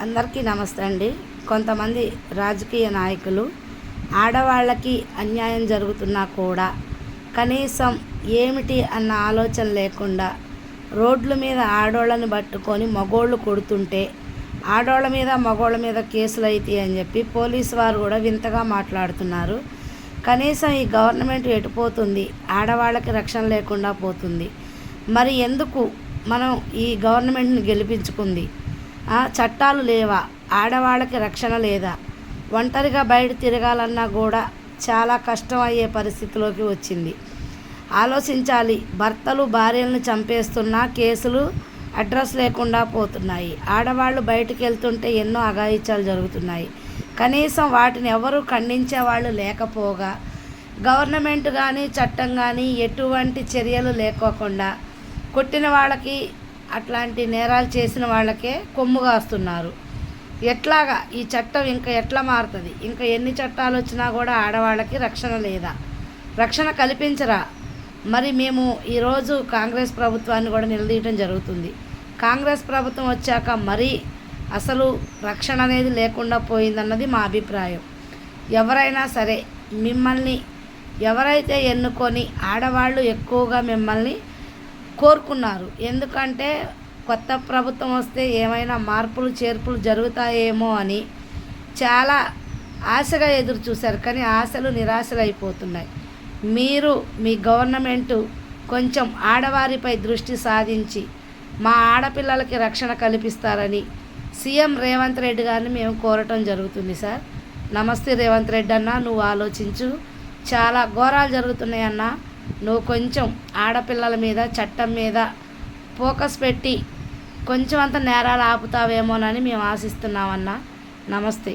అందరికీ నమస్తే అండి. కొంతమంది రాజకీయ నాయకులు ఆడవాళ్ళకి అన్యాయం జరుగుతున్నా కూడా కనీసం ఏమిటి అన్న ఆలోచన లేకుండా రోడ్ల మీద ఆడోళ్ళని పట్టుకొని మగోళ్ళు కొడుతుంటే ఆడోళ్ళ మీద మగోళ్ళ మీద కేసులు అవుతాయి అని చెప్పి పోలీసు వారు కూడా వింతగా మాట్లాడుతున్నారు. కనీసం ఈ గవర్నమెంట్ ఎటుపోతుంది, ఆడవాళ్ళకి రక్షణ లేకుండా పోతుంది. మరి ఎందుకు మనం ఈ గవర్నమెంట్ని గెలిపించుకుంది? చట్టాలు లేవా? ఆడవాళ్ళకి రక్షణ లేదా? ఒంటరిగా బయట తిరగాలన్నా కూడా చాలా కష్టం అయ్యే పరిస్థితిలోకి వచ్చింది. ఆలోచించాలి. భర్తలు భార్యలను చంపేస్తున్నా కేసులు అడ్రస్ లేకుండా పోతున్నాయి. ఆడవాళ్ళు బయటికి వెళ్తుంటే ఎన్నో అఘాయిత్యాలు జరుగుతున్నాయి. కనీసం వాటిని ఎవరు ఖండించే వాళ్ళు లేకపోగా గవర్నమెంట్ కానీ చట్టం కానీ ఎటువంటి చర్యలు లేకోకుండా కొట్టిన వాళ్ళకి అట్లాంటి నేరాలు చేసిన వాళ్ళకే కొమ్ము కాస్తున్నారు. ఎట్లాగా ఈ చట్టం ఇంకా ఎట్లా మారుతుంది? ఇంకా ఎన్ని చట్టాలు వచ్చినా కూడా ఆడవాళ్ళకి రక్షణ లేదా? రక్షణ కల్పించరా? మరి మేము ఈరోజు కాంగ్రెస్ ప్రభుత్వాన్ని కూడా నిలదీయటం జరుగుతుంది. కాంగ్రెస్ ప్రభుత్వం వచ్చాక మరీ అసలు రక్షణ అనేది లేకుండా పోయిందన్నది మా అభిప్రాయం. ఎవరైనా సరే మిమ్మల్ని ఎవరైతే ఎన్నుకొని ఆడవాళ్ళు ఎక్కువగా మిమ్మల్ని కోరుకున్నారు. ఎందుకంటే కొత్త ప్రభుత్వం వస్తే ఏమైనా మార్పులు చేర్పులు జరుగుతాయేమో అని చాలా ఆశగా ఎదురు చూశారు. కానీ ఆశలు నిరాశలు అయిపోతున్నాయి. మీరు మీ గవర్నమెంటు కొంచెం ఆడవారిపై దృష్టి సాధించి మా ఆడపిల్లలకి రక్షణ కల్పిస్తారని సీఎం రేవంత్ రెడ్డి గారిని మేము కోరటం జరుగుతుంది. సార్ నమస్తే రేవంత్ రెడ్డి అన్న, నువ్వు ఆలోచించు. చాలా ఘోరాలు జరుగుతున్నాయన్నా. నువ్వు కొంచెం ఆడపిల్లల మీద చట్టం మీద ఫోకస్ పెట్టి కొంచెం అంత నేరాలు ఆపుతావేమోనని మేము ఆశిస్తున్నామన్నా. నమస్తే.